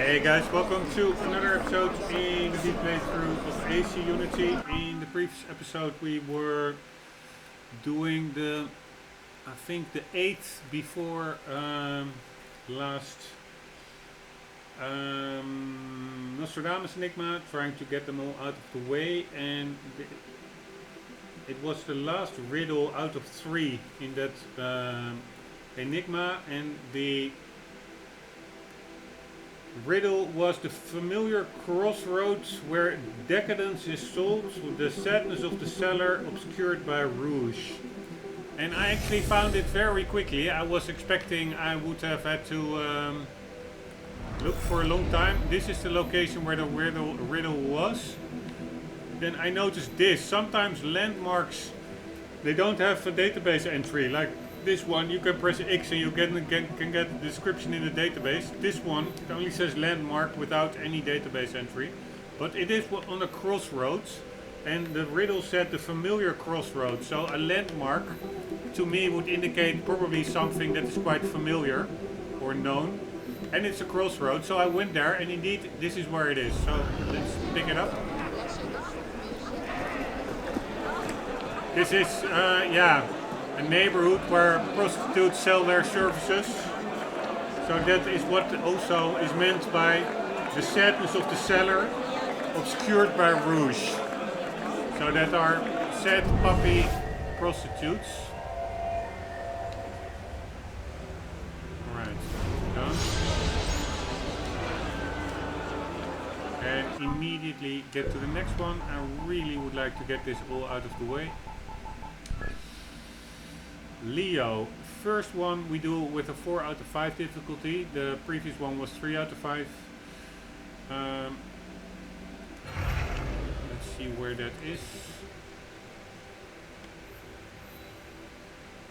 Hey guys, welcome to another episode in the playthrough of AC Unity. In the previous episode we were doing the, I think the 8th before last Nostradamus Enigma, trying to get them all out of the way, and it was the last riddle out of 3 in that Enigma, and the riddle was the familiar crossroads where decadence is sold, the sadness of the cellar obscured by rouge. And I actually found it very quickly. I was expecting I would have had to look for a long time. This is the location where the riddle was. Then I noticed this. Sometimes landmarks, they don't have a database entry. Like this one, you can press X and you can get the description in the database. This one, it only says landmark without any database entry. But it is on a crossroads, and the riddle said the familiar crossroads. So a landmark, to me, would indicate probably something that is quite familiar or known. And it's a crossroad, so I went there, and indeed, this is where it is. So let's pick it up. This is, a neighborhood where prostitutes sell their services. So that is what also is meant by the sadness of the cellar obscured by rouge. So that are sad puppy prostitutes. Alright, done. And immediately get to the next one. I really would like to get this all out of the way. Leo. First one we do with a 4 out of 5 difficulty. The previous one was 3 out of 5. Let's see where that is.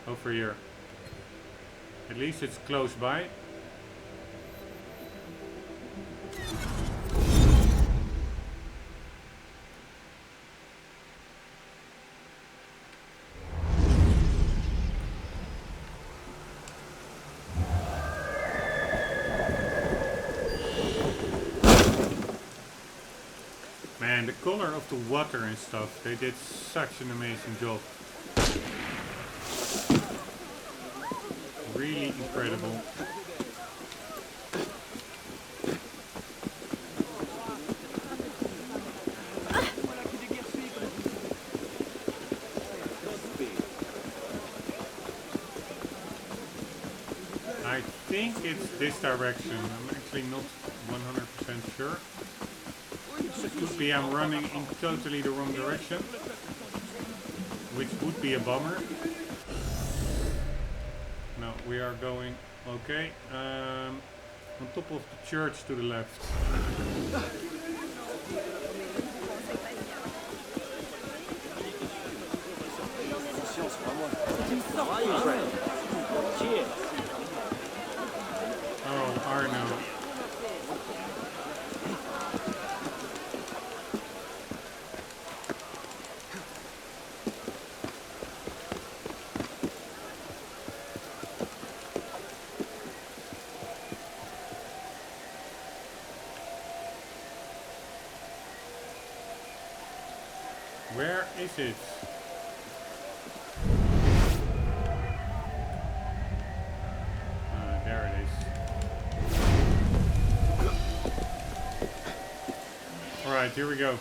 Over here. At least it's close by. Man, the color of the water and stuff, they did such an amazing job. Really incredible. I think it's this direction. I'm actually not 100% sure. Could be I'm running in totally the wrong direction, which would be a bummer. No, we are going okay. On top of the church to the left. Oh, Arno. Where is it? There it is. Alright, here we go.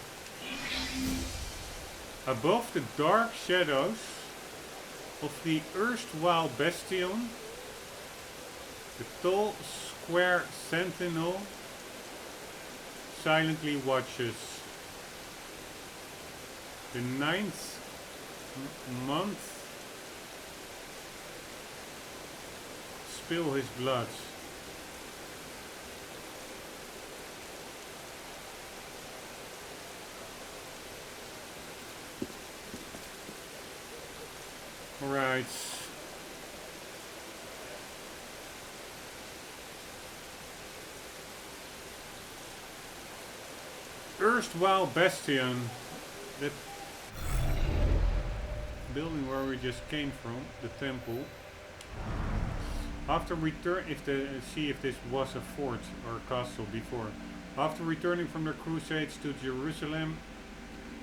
Above the dark shadows of the erstwhile bastion, the tall square sentinel silently watches. The 9th month spill his blood. Alright. Erstwhile bastion. That building where we just came from, the temple. After see if this was a fort or a castle before. After returning from their crusades to Jerusalem,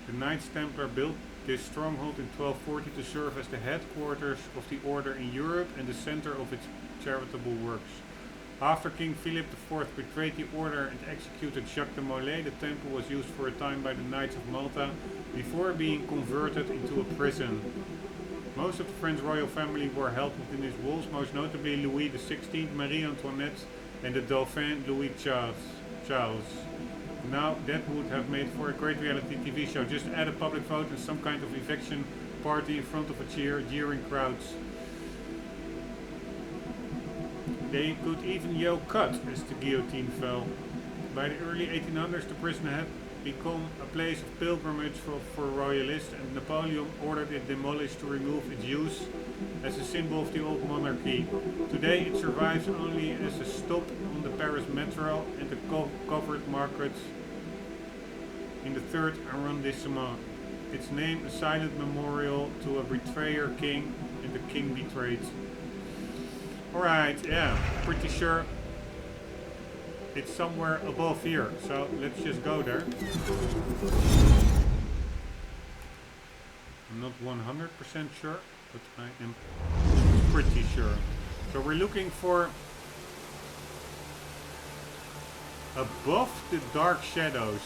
the Knights Templar built this stronghold in 1240 to serve as the headquarters of the order in Europe and the center of its charitable works. After King Philip IV betrayed the order and executed Jacques de Molay, the temple was used for a time by the Knights of Malta before being converted into a prison. Most of the French royal family were held within its walls, most notably Louis XVI, Marie Antoinette and the Dauphin Louis Charles. Now that would have made for a great reality TV show. Just add a public vote and some kind of eviction party in front of a jeering crowds. They could even yell cut as the guillotine fell. By the early 1800s the prison had become a place of pilgrimage for royalists, and Napoleon ordered it demolished to remove its use as a symbol of the old monarchy. Today it survives only as a stop on the Paris metro and the covered markets in the 3rd arrondissement. Its name a silent memorial to a betrayer king and the king betrayed. Alright, yeah, pretty sure it's somewhere above here, so let's just go there. I'm not 100% sure, but I am pretty sure. So we're looking for above the dark shadows.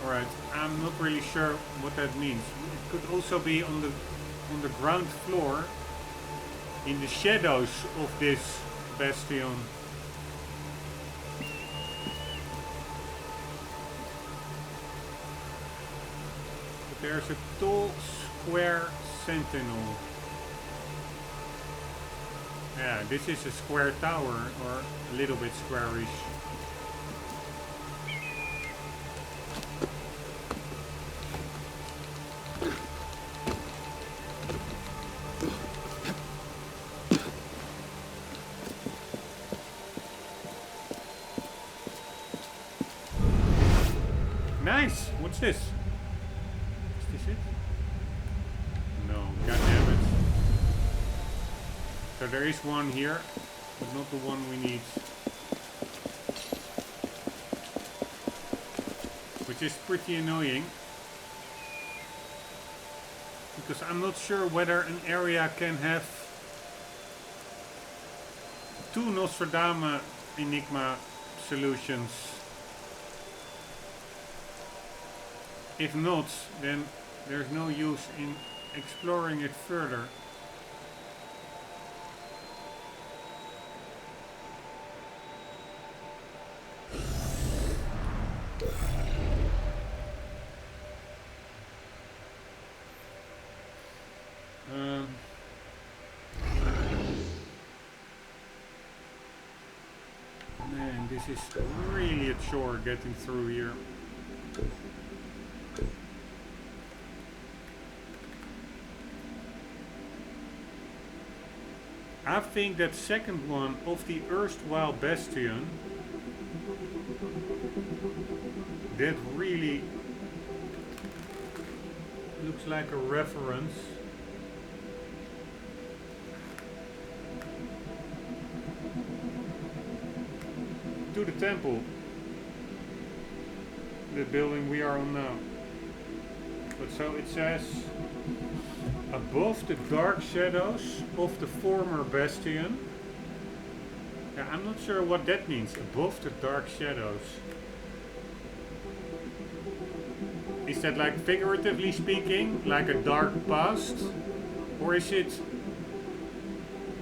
Alright, I'm not really sure what that means. It could also be on the ground floor in the shadows of this bastion. But there's a tall square sentinel. Yeah, this is a square tower, or a little bit squarish. Nice! What's this? Is this it? No, goddammit. So there is one here, but not the one we need. Which is pretty annoying. Because I'm not sure whether an area can have 2 Nostradamus Enigma solutions. If not, then there's no use in exploring it further. Man, this is really a chore getting through here. I think that second one of the erstwhile bastion, that really looks like a reference. To the temple, the building we are on now. But so it says, above the dark shadows of the former bastion. Yeah, I'm not sure what that means, above the dark shadows. Is that like figuratively speaking, like a dark past? Or is it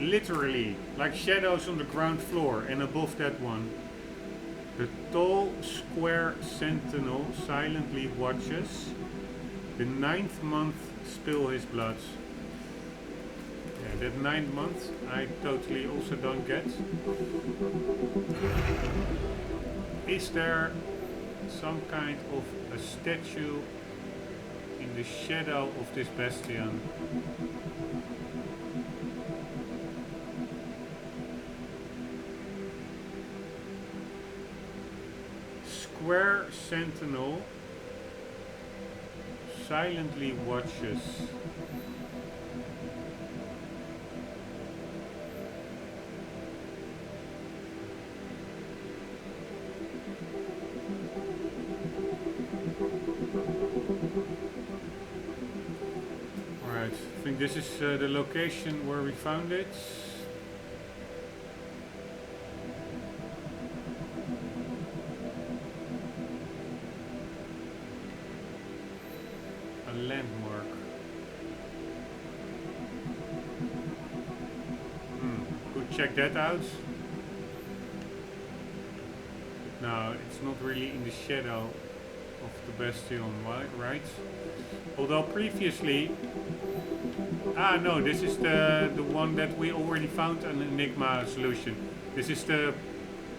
literally, like shadows on the ground floor and above that one? The tall square sentinel silently watches. The 9th month spill his blood. Yeah, that 9th month I totally also don't get. Is there some kind of a statue in the shadow of this bastion? square sentinel silently watches. Alright, I think this is the location where we found it. Landmark. Could check that out. No, it's not really in the shadow of the bastion, right? Although previously... Ah no, this is the one that we already found an Enigma solution. This is the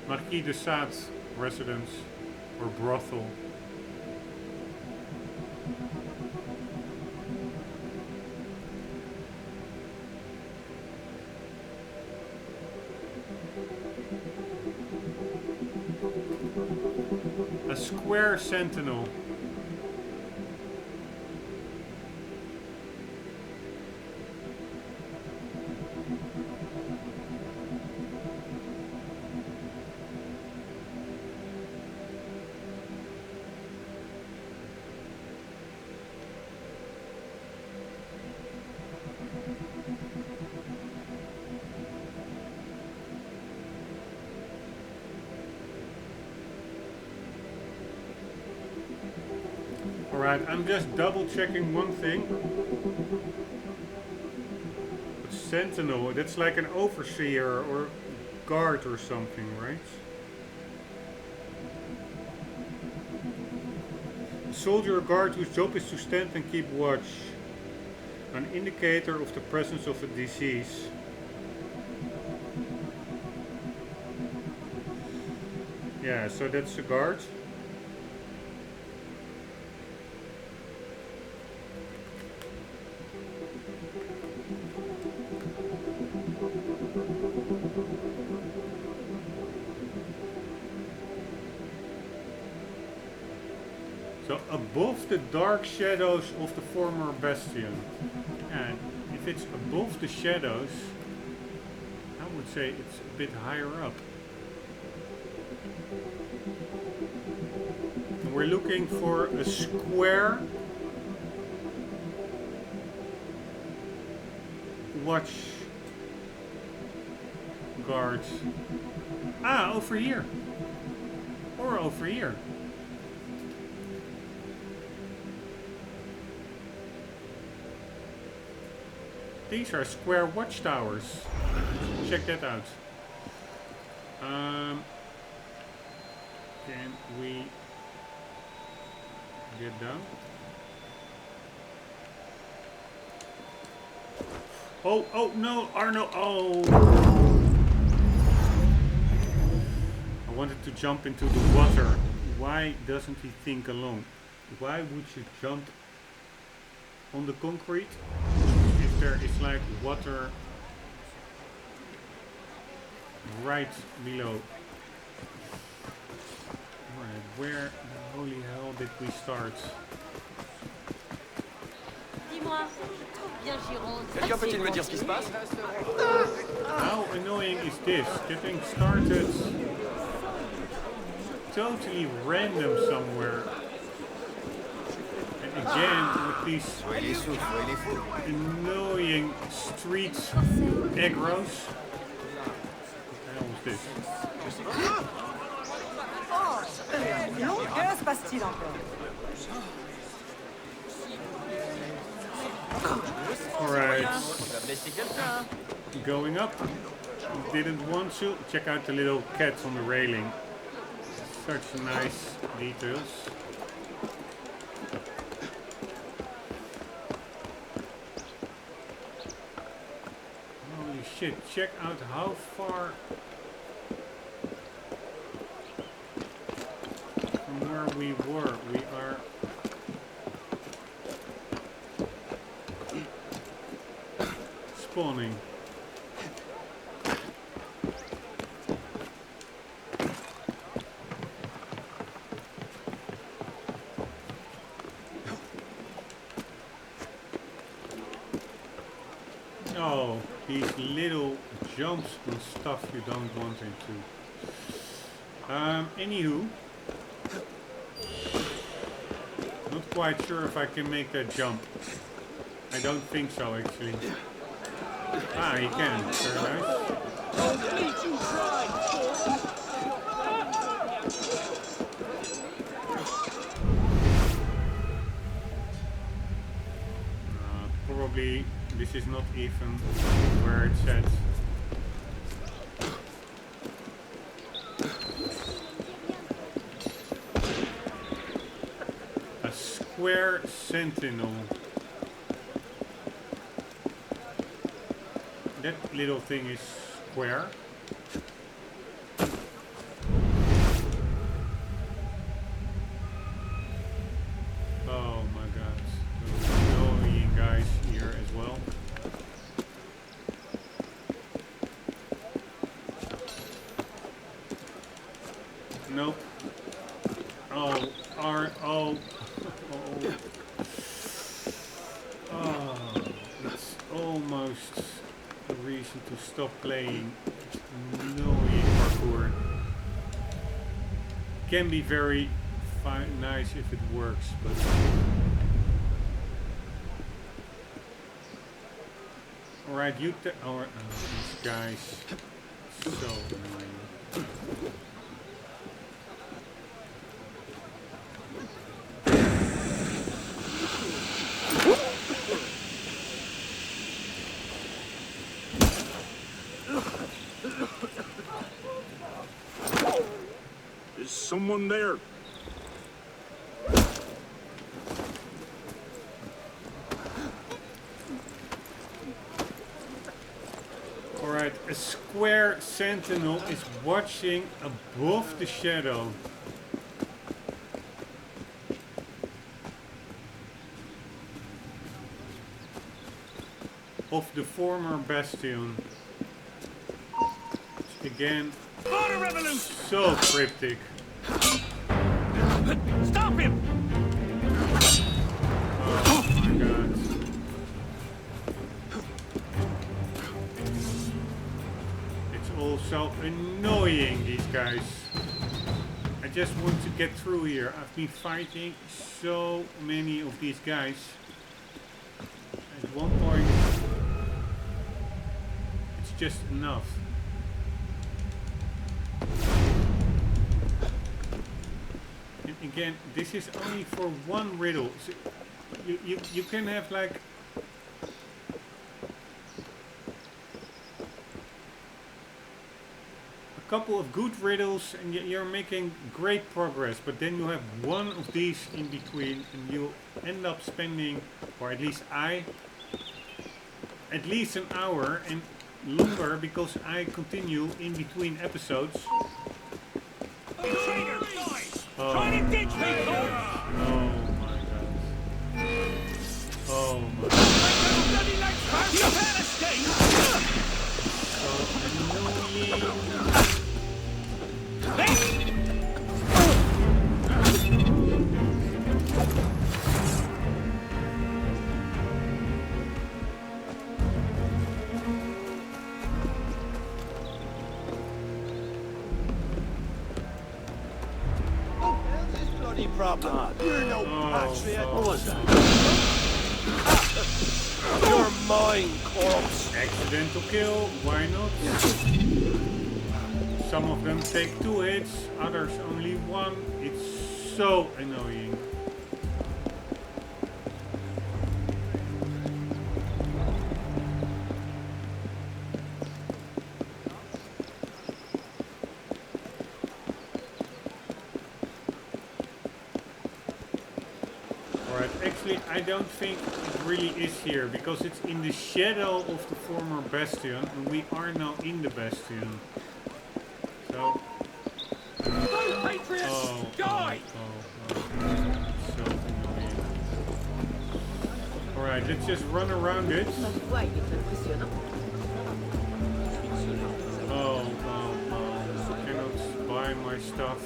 Marquis de Sade residence or brothel. A square sentinel. Alright, I'm just double checking one thing. A sentinel, that's like an overseer or guard or something, right? A soldier or guard whose job is to stand and keep watch. An indicator of the presence of a disease. Yeah, so that's a guard. So above the dark shadows of the former bastion. And if it's above the shadows, I would say it's a bit higher up. And we're looking for a square watch guard. Ah, over here. Or over here. These are square watchtowers. Check that out. Can we get down? Oh no, Arno, oh! I wanted to jump into the water. Why doesn't he think alone? Why would you jump on the concrete? There is like water right below. Alright, where the holy hell did we start? Quelqu'un peut-il me dire ce qui se passe? How annoying is this? Getting started totally random somewhere. Again, with these annoying street agros. What the hell is this? Que se passe-t-il encore? Alright. Going up. Didn't want to. Check out the little cats on the railing. Such nice details. Shit, check out how far from where we were. We are spawning. Oh, these little jumps on stuff you don't want him to. Anywho. Not quite sure if I can make that jump. I don't think so, actually. Ah, he can. Very nice. Probably this is not even where it says. A square sentinel. That little thing is square. Oh my god. Those annoying guys here as well. Nope. Oh, oh. Oh, that's almost a reason to stop playing. Annoying parkour. Can be very nice if it works, but alright, you these guys so annoying. Is someone there? Alright, a square sentinel is watching above the shadow. Of the former bastion. Again, so cryptic. Stop him! Oh my god. It's all so annoying, these guys. I just want to get through here. I've been fighting so many of these guys. At one point, it's just enough. And again, this is only for one riddle. So you can have like a couple of good riddles and you're making great progress, but then you have one of these in between and you end up spending, or at least I, at least an hour and longer because I continue in between episodes. Oh my god. Oh my god. Oh my god. So annoying. Problem. You're no patriot. What was that? You're mine, corpse. Accidental kill, why not? Some of them take 2 hits, others only 1. It's so annoying. Actually, I don't think it really is here because it's in the shadow of the former bastion and we are now in the bastion. So. Die! So annoying. Alright, let's just run around it. Oh, I cannot buy my stuff.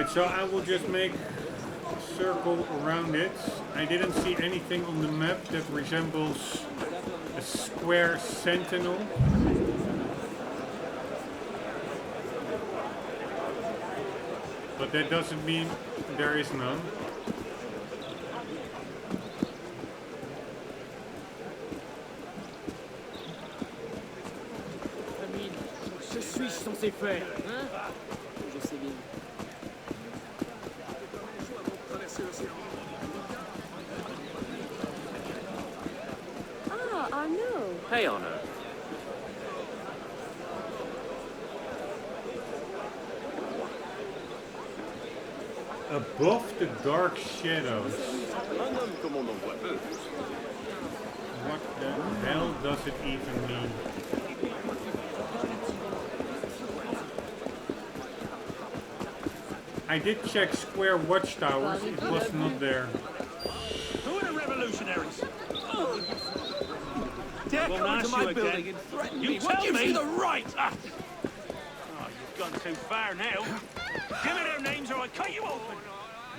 Alright, so I will just make a circle around it. I didn't see anything on the map that resembles a square sentinel. But that doesn't mean there is none. Que suis-je censé faire, hein? Je sais bien. Ah, Arno. Hey, Arno. Above the dark shadows. Un homme comme on en voit peu. What the hell does it even mean? I did check square watchtowers, it was not there. Who are the revolutionaries? Dare Well, come ask into my you building again. and threaten You me? tell What gives me. you the right? Oh, you've gone too far now. Give me their names or I cut you open.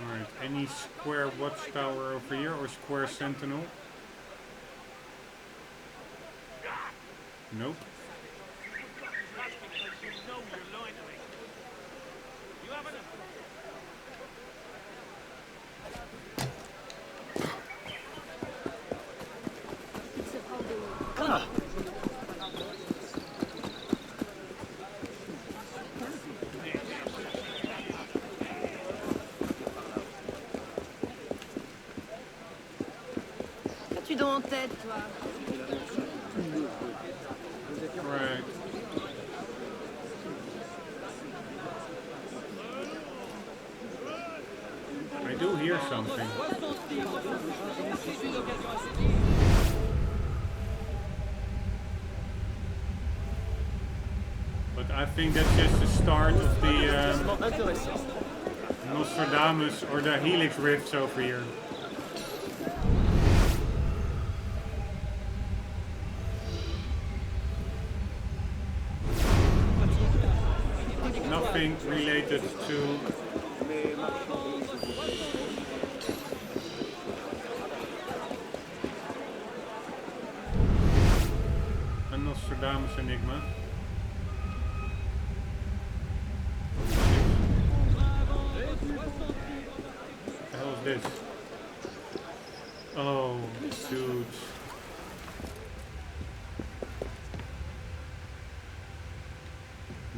Alright, any square watchtower over here or square sentinel? Nope. That's because you know you're lying to me. You haven't. Qu'as-tu donc en tête, toi? Right. I do hear something. But I think that's just the start of the Nostradamus or the Helix rifts over here. Nothing related to a Nostradamus Enigma. What the hell is this? Oh, dude.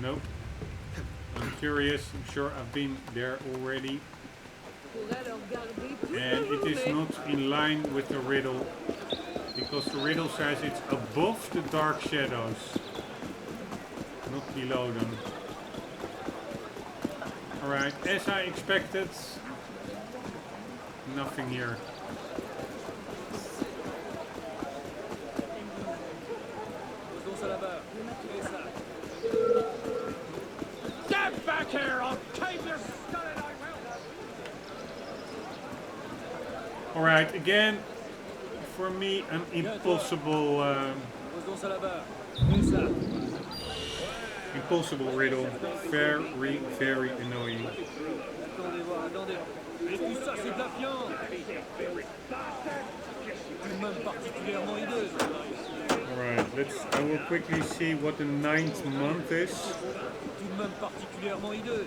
Nope. I'm curious, I'm sure I've been there already. And it is not in line with the riddle, because the riddle says it's above the dark shadows, not below them. Alright, as I expected, nothing here. Get back here! I'll cave your skull and I will! Alright, again, for me, an impossible, impossible riddle. Very, very annoying. Et tout ça, c'est de la viande! Même particulièrement hideuse! Alright, I will quickly see what the 9th month is. Tout de même particulièrement hideuse!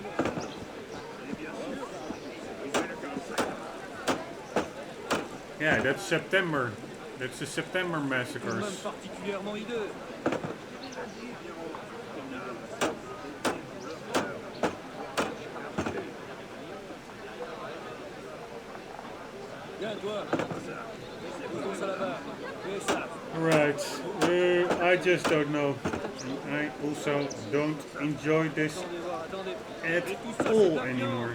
Yeah, that's September. That's the September Tout de massacres. même particulièrement hideuse! Viens, toi! Pousse à la barre! Fais ça! Right, I just don't know. I also don't enjoy this at all anymore.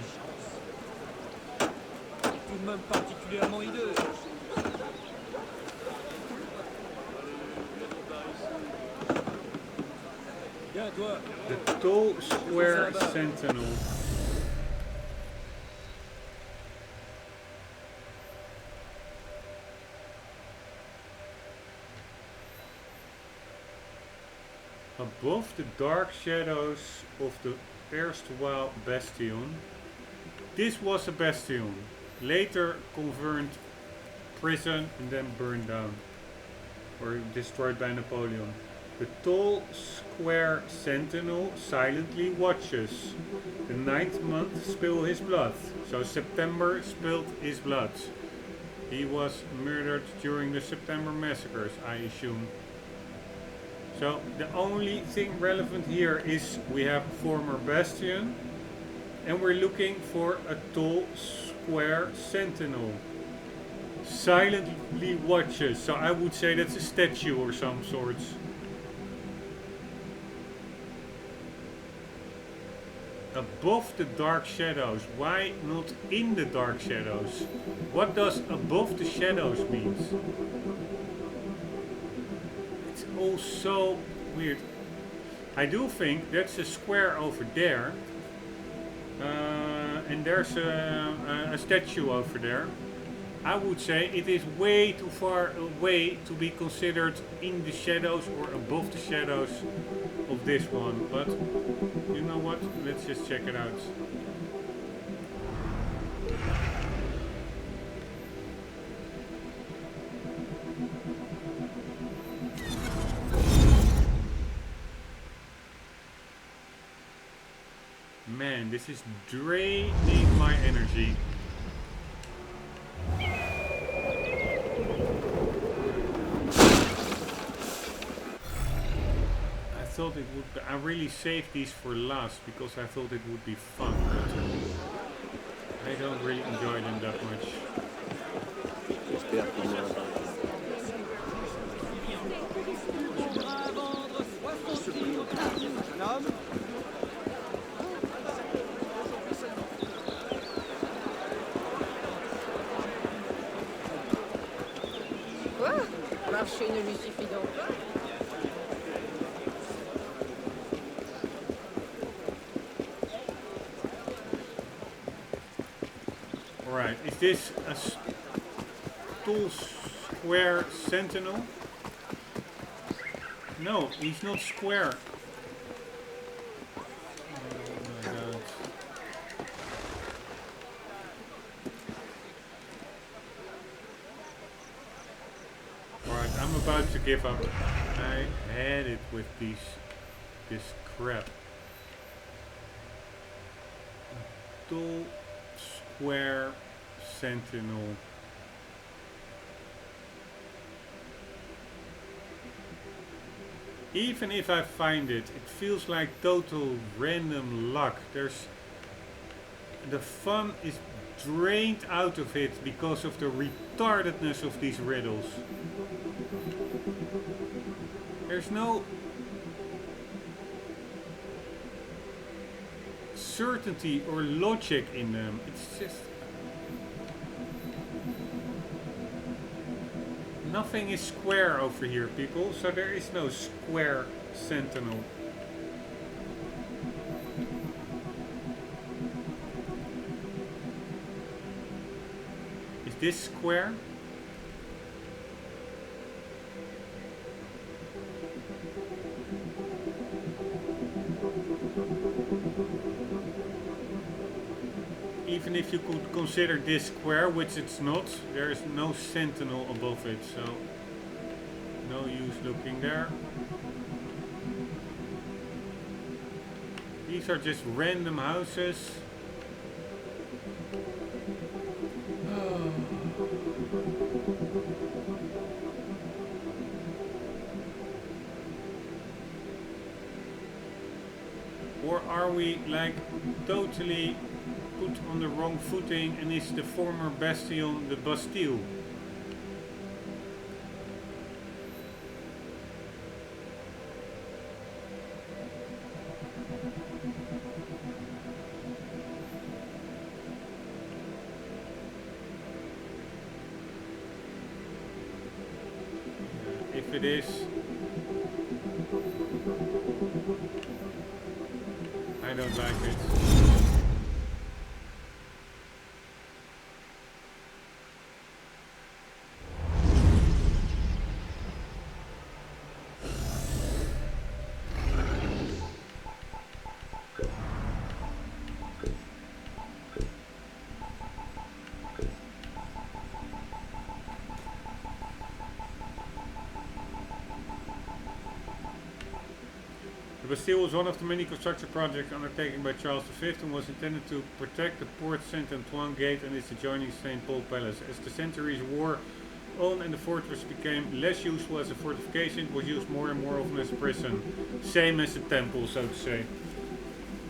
Tout de même particulièrement hideuse! Viens, toi! The tall square sentinel. Above the dark shadows of the erstwhile bastion. This was a bastion, later converted prison and then burned down or destroyed by Napoleon. The tall square sentinel silently watches. The 9th month spill his blood. So September spilled his blood. He was murdered during the September massacres, I assume. So the only thing relevant here is we have former bastion and we're looking for a tall square sentinel. Silently watches, so I would say that's a statue or some sorts. Above the dark shadows. Why not in the dark shadows? What does above the shadows mean? It's all so weird. I do think that's a square over there. And there's a statue over there. I would say it is way too far away to be considered in the shadows or above the shadows of this one. But you know what? Let's just check it out. Man, this is draining my energy. I thought it would be, I really saved these for last because I thought it would be fun, but I don't really enjoy them that much. Quoi? Marcher ne lui suffit donc pas. Alright, is this a tall square sentinel? No, he's not square. Oh my god. Alright, I'm about to give up. I had it with this crap. A tall square sentinel. Even if I find it, it feels like total random luck. The fun is drained out of it because of the retardedness of these riddles. There's no certainty or logic in them. It's just nothing is square over here, people, so there is no square sentinel. Is this square? Even if you could consider this square, which it's not, there is no sentinel above it, so no use looking there. These are just random houses. Or are we like totally put on the wrong footing and is the former bastion the Bastille? If it is, I don't like it. Bastille was one of the many construction projects undertaken by Charles V and was intended to protect the Port Saint-Antoine Gate and its adjoining St. Paul Palace. As the centuries wore on and the fortress became less useful as a fortification, it was used more and more often as a prison. Same as the temple, so to say.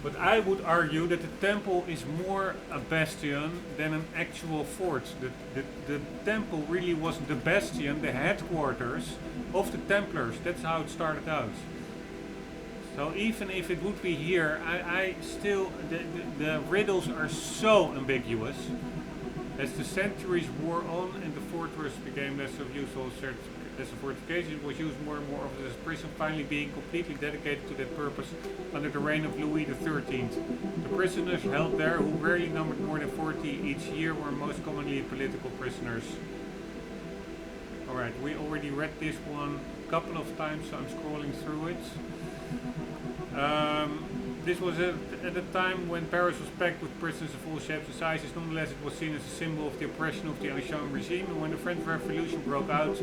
But I would argue that the temple is more a bastion than an actual fort. The temple really was the bastion, the headquarters of the Templars. That's how it started out. So even if it would be here, I still, the riddles are so ambiguous. As the centuries wore on and the fortress became less of useful as a fortification, it was used more and more often as a prison, finally being completely dedicated to that purpose under the reign of Louis XIII. The prisoners held there, who rarely numbered more than 40 each year, were most commonly political prisoners. Alright, we already read this one a couple of times, so I'm scrolling through it. This was at a time when Paris was packed with prisons of all shapes and sizes. Nonetheless, it was seen as a symbol of the oppression of the Ancien regime, and when the French Revolution broke out,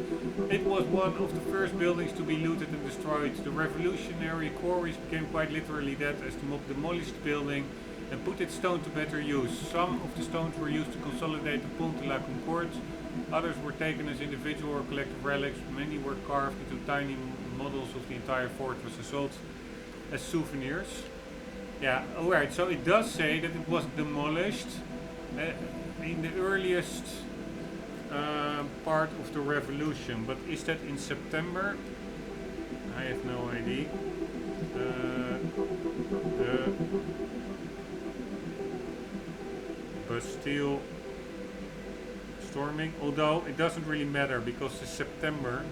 it was one of the first buildings to be looted and destroyed. The revolutionary quarries became quite literally that, as the mob demolished the building and put its stone to better use. Some of the stones were used to consolidate the Pont de la Concorde, others were taken as individual or collective relics, many were carved into tiny models of the entire fortress and sold as souvenirs. Yeah, alright, so it does say that it was demolished in the earliest part of the revolution, but is that in September? I have no idea. The Bastille storming, although it doesn't really matter because it's September.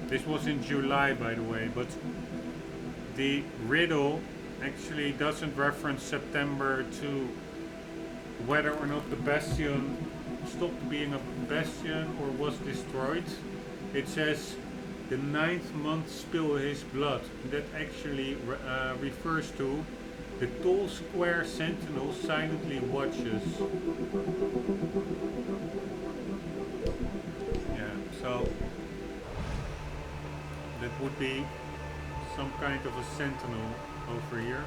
This was in July, by the way, but the riddle actually doesn't reference September to whether or not the bastion stopped being a bastion or was destroyed. It says the 9th month spill his blood. That actually refers to the tall square sentinel silently watches. Yeah, so that would be some kind of a sentinel over here.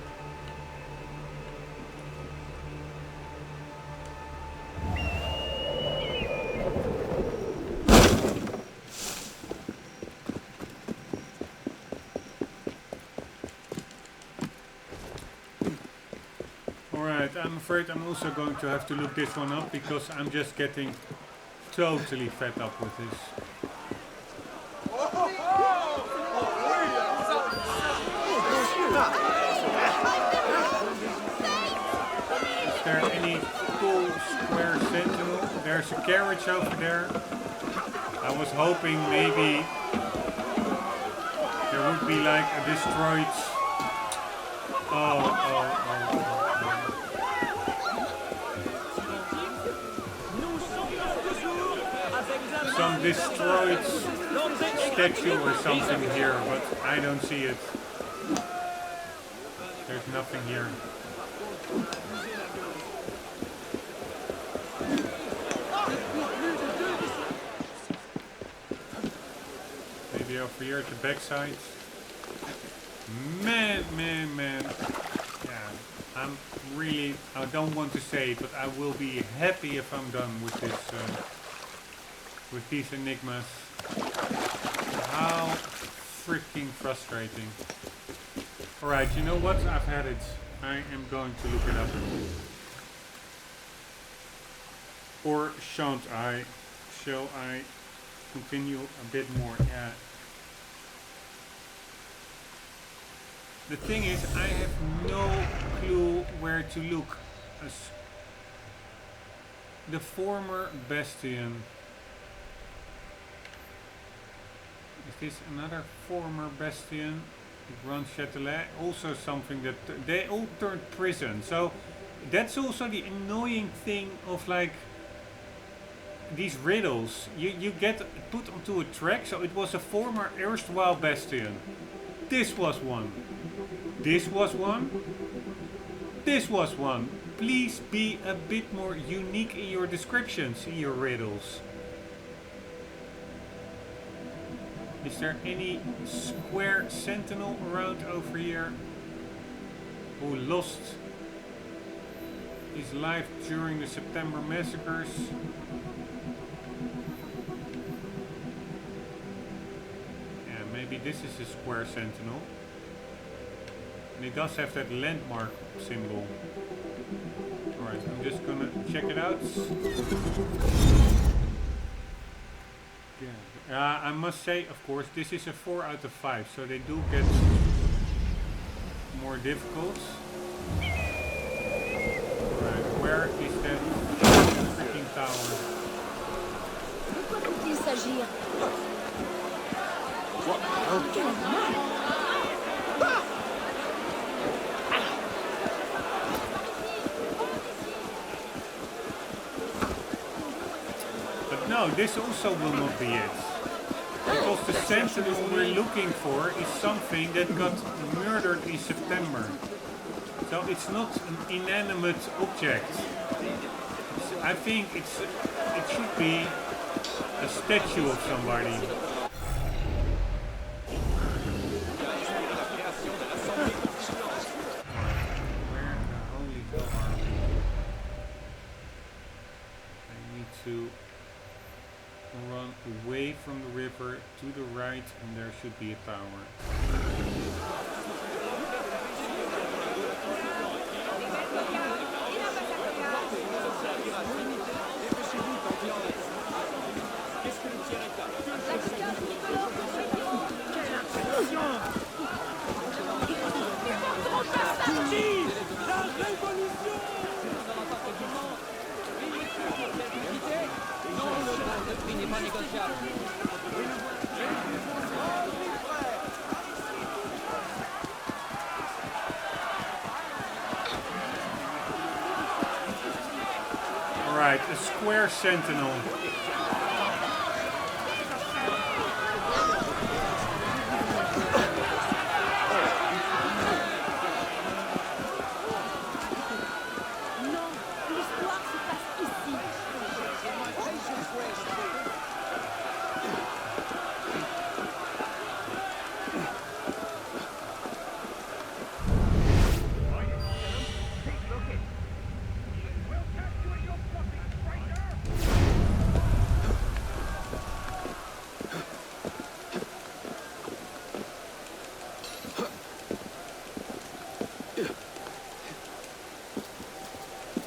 Alright, I'm afraid I'm also going to have to look this one up because I'm just getting totally fed up with this. Is there any cool square sentinel? There's a carriage over there. I was hoping maybe there would be like a destroyed... Some destroyed statue or something here, but I don't see it. There's nothing here. Maybe over here at the backside. Man. Yeah, I'm really, I don't want to say it, but I will be happy if I'm done with this, with these enigmas. How freaking frustrating. Alright, you know what? I've had it. I am going to look it up. Or shan't I? Shall I continue a bit more? Yeah. The thing is, I have no clue where to look. The former bastion. Is this another former bastion? Grand Châtelet, also something that they all turned prison. So that's also the annoying thing of like these riddles. You get put onto a track. So it was a former erstwhile bastion. This was one. This was one. This was one. Please be a bit more unique in your descriptions, in your riddles. Is there any square sentinel around over here who lost his life during the September massacres? Yeah, maybe this is a square sentinel. And it does have that landmark symbol. Alright, I'm just gonna check it out. Yeah. I must say, of course, this is a 4 out of 5, so they do get more difficult. Right, where is that freaking tower? De quoi peut-il s'agir? But no, this also will not be it. Because the sentinel we're looking for is something that got murdered in September. So it's not an inanimate object. I think it should be a statue of somebody. Where the holy hell are we? I need to run away from the river to the right, and there should be a tower. Alright, a square sentinel.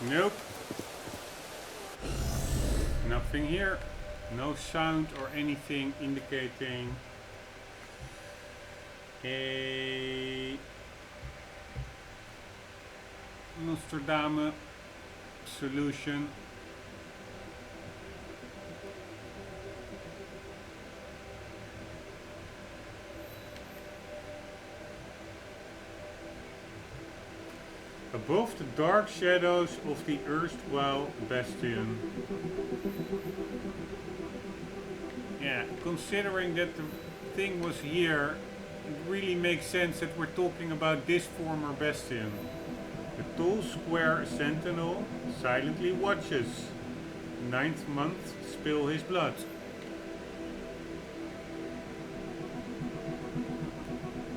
Nope. Nothing here. No sound or anything indicating a Nostradamus solution. Above the dark shadows of the erstwhile bastion. Yeah, considering that the thing was here, it really makes sense that we're talking about this former bastion. The tall square sentinel silently watches. 9th month spill his blood.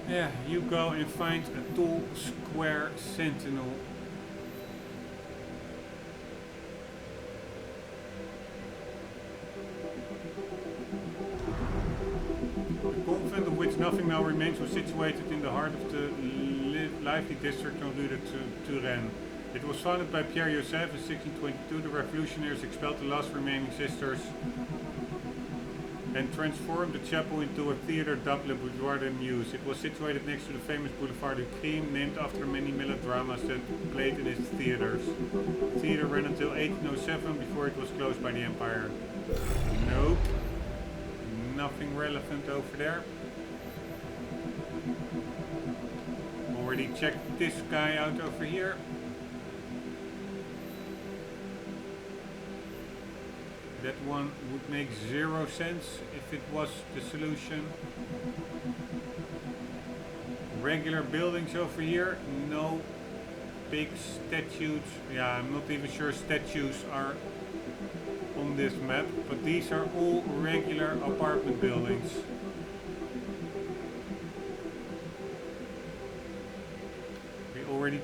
Yeah, you go and find a tall square sentinel. The convent, of which nothing now remains, was situated in the heart of the lively district of Turenne. It was founded by Pierre Joseph in 1622. The revolutionaries expelled the last remaining sisters and transformed the chapel into a theatre dubbed Le Boudoir de Muse. It was situated next to the famous Boulevard du Crime, named after many melodramas that played in its theatres. The theatre ran until 1807 before it was closed by the Empire. Nope. Nothing relevant over there. Already checked this guy out over here. That one would make 0 sense if it was the solution. Regular buildings over here, no big statues. Yeah, I'm not even sure statues are on this map, but these are all regular apartment buildings.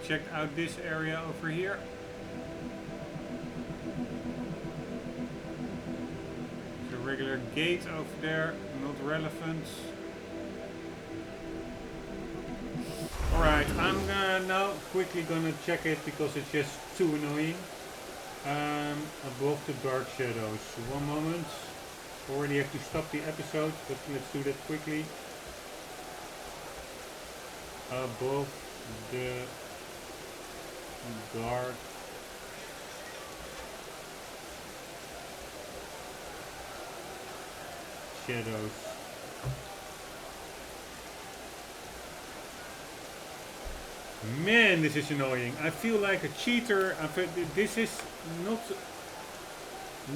checked out this area over here. There's a regular gate over there, not relevant. Alright, I'm now quickly gonna check it because it's just too annoying. Above the dark shadows. One moment. Already have to stop the episode, but let's do that quickly. Above the dark shadows. Man, this is annoying. I feel like a cheater. This is not...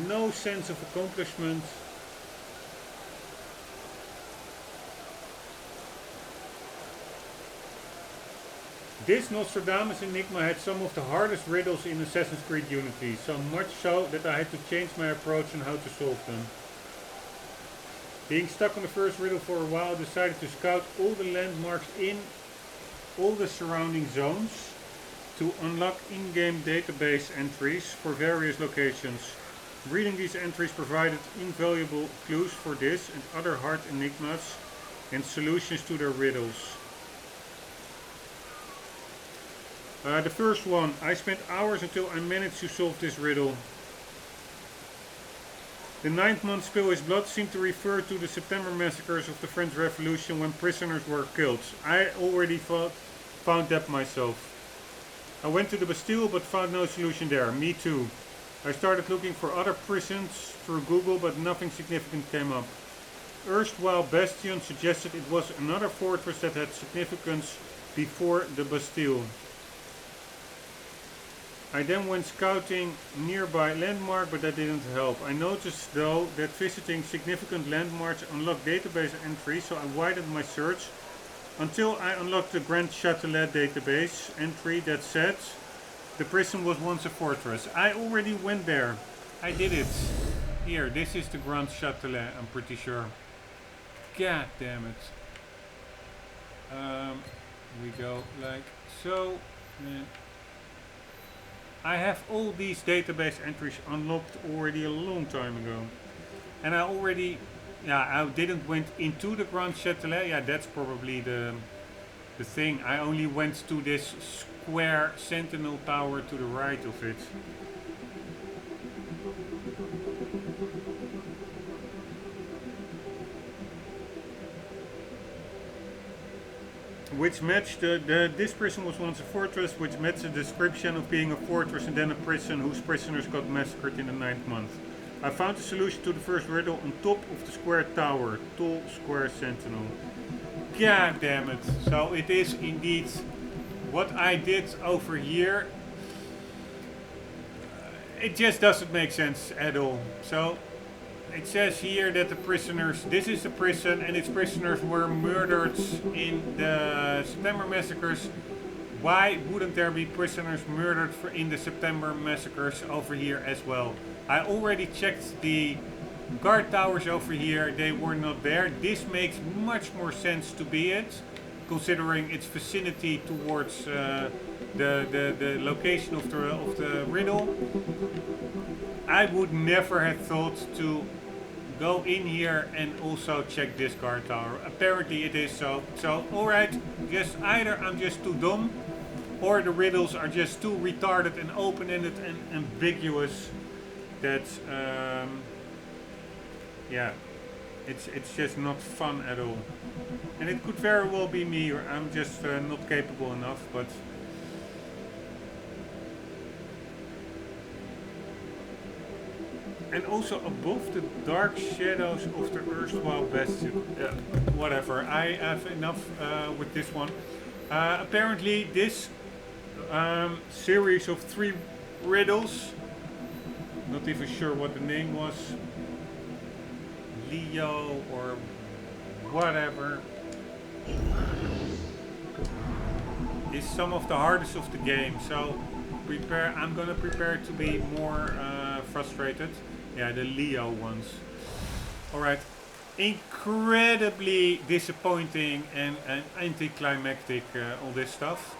no sense of accomplishment. This Nostradamus Enigma had some of the hardest riddles in Assassin's Creed Unity, so much so that I had to change my approach on how to solve them. Being stuck on the first riddle for a while, I decided to scout all the landmarks in all the surrounding zones to unlock in-game database entries for various locations. Reading these entries provided invaluable clues for this and other hard enigmas and solutions to their riddles. The first one, I spent hours until I managed to solve this riddle. The 9th month spill his blood seemed to refer to the September massacres of the French Revolution when prisoners were killed. I already found that myself. I went to the Bastille but found no solution there. Me too. I started looking for other prisons through Google but nothing significant came up. Erstwhile Bastion suggested it was another fortress that had significance before the Bastille. I then went scouting nearby landmark, but that didn't help. I noticed though that visiting significant landmarks unlocked database entries, so I widened my search until I unlocked the Grand Châtelet database entry that said the prison was once a fortress. I already went there. I did it. Here, this is the Grand Châtelet, I'm pretty sure. God damn it. We go like so. I have all these database entries unlocked already a long time ago. And I already, I didn't went into the Grand Châtelet. Yeah, that's probably the thing. I only went to this square sentinel tower to the right of it. Which matched this prison was once a fortress, which matched the description of being a fortress and then a prison whose prisoners got massacred in the 9th month. I found the solution to the first riddle on top of the square tower, tall square sentinel. God damn it. So it is indeed what I did over here. It just doesn't make sense at all. So it says here that the prisoners, this is the prison and its prisoners were murdered in the September massacres. Why wouldn't there be prisoners murdered in the September massacres over here as well? I already checked the guard towers over here, they were not there. This makes much more sense to be it, considering its vicinity towards the location of the riddle. I would never have thought to go in here and also check this guard tower. Apparently it is so. So alright, just either I'm just too dumb or the riddles are just too retarded and open-ended and ambiguous that yeah, it's just not fun at all. And it could very well be me, or I'm just not capable enough, but and also above the dark shadows of the erstwhile bastion. Whatever, I have enough with this one. Apparently this series of 3 riddles, not even sure what the name was, Leo or whatever, is some of the hardest of the game. So I'm gonna prepare to be more frustrated. Yeah, the Leo ones. Alright. Incredibly disappointing and anticlimactic, all this stuff.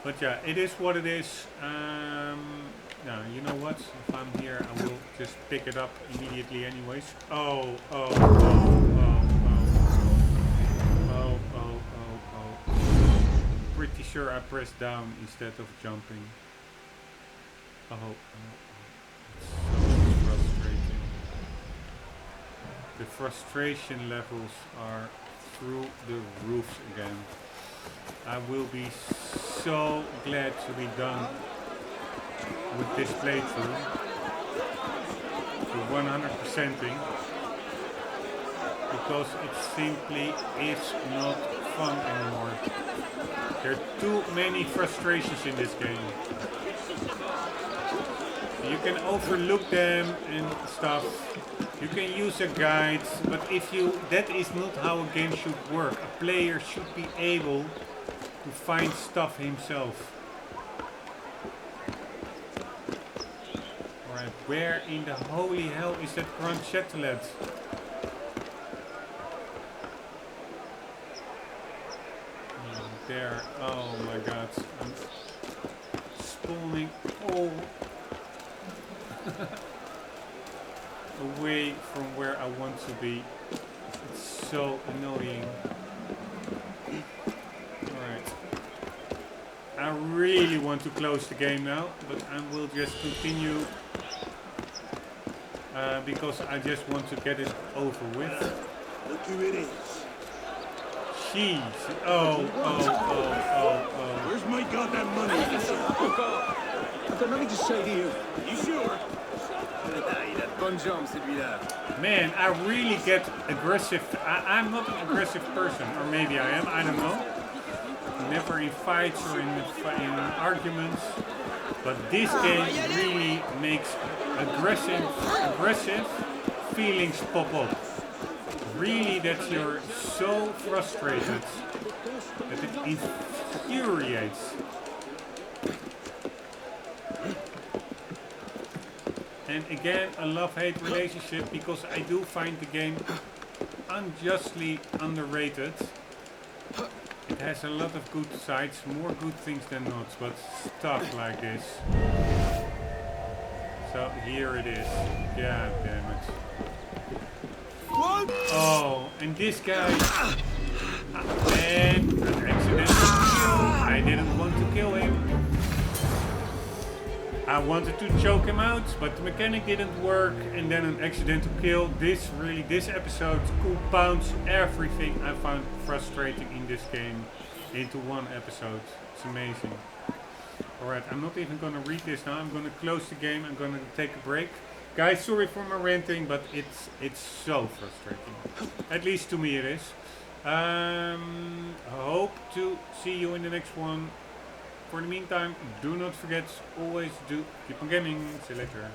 But yeah, it is what it is. Now, you know what? If I'm here, I will just pick it up immediately anyways. Oh. Pretty sure I pressed down instead of jumping. Oh. It's so frustrating. The frustration levels are through the roofs again. I will be so glad to be done with this playthrough. The 100%ing. Because it simply is not fun anymore. There are too many frustrations in this game. You can overlook them and stuff. You can use a guide, but that is not how a game should work. A player should be able to find stuff himself. Alright, where in the holy hell is that Grand Châtelet? There, oh my god, I'm spawning all away from where I want to be. It's so annoying. Alright. I really want to close the game now, but I will just continue because I just want to get it over with. Look who it is. Jeez. Oh. Where's my goddamn money? I've got nothing to say to you. You sure? Il a de bonnes jambes, celui-là. Man, I really get aggressive. I'm not an aggressive person, or maybe I am, I don't know. Never in fights or in arguments. But this game really makes aggressive feelings pop up. Really, that you're so frustrated that it infuriates. And again, a love-hate relationship, because I do find the game unjustly underrated. It has a lot of good sides, more good things than not, but stuff like this. So here it is. God damn it. Oh, and this guy. And an accidental kill. I didn't want to kill him. I wanted to choke him out, but the mechanic didn't work, and then an accidental kill. This episode compounds everything I found frustrating in this game into one episode. It's amazing. Alright, I'm not even gonna read this now. I'm gonna close the game. I'm gonna take a break. Guys, sorry for my ranting, but it's so frustrating. At least to me it is. I hope to see you in the next one. For the meantime, do not forget, always do keep on gaming. See you later.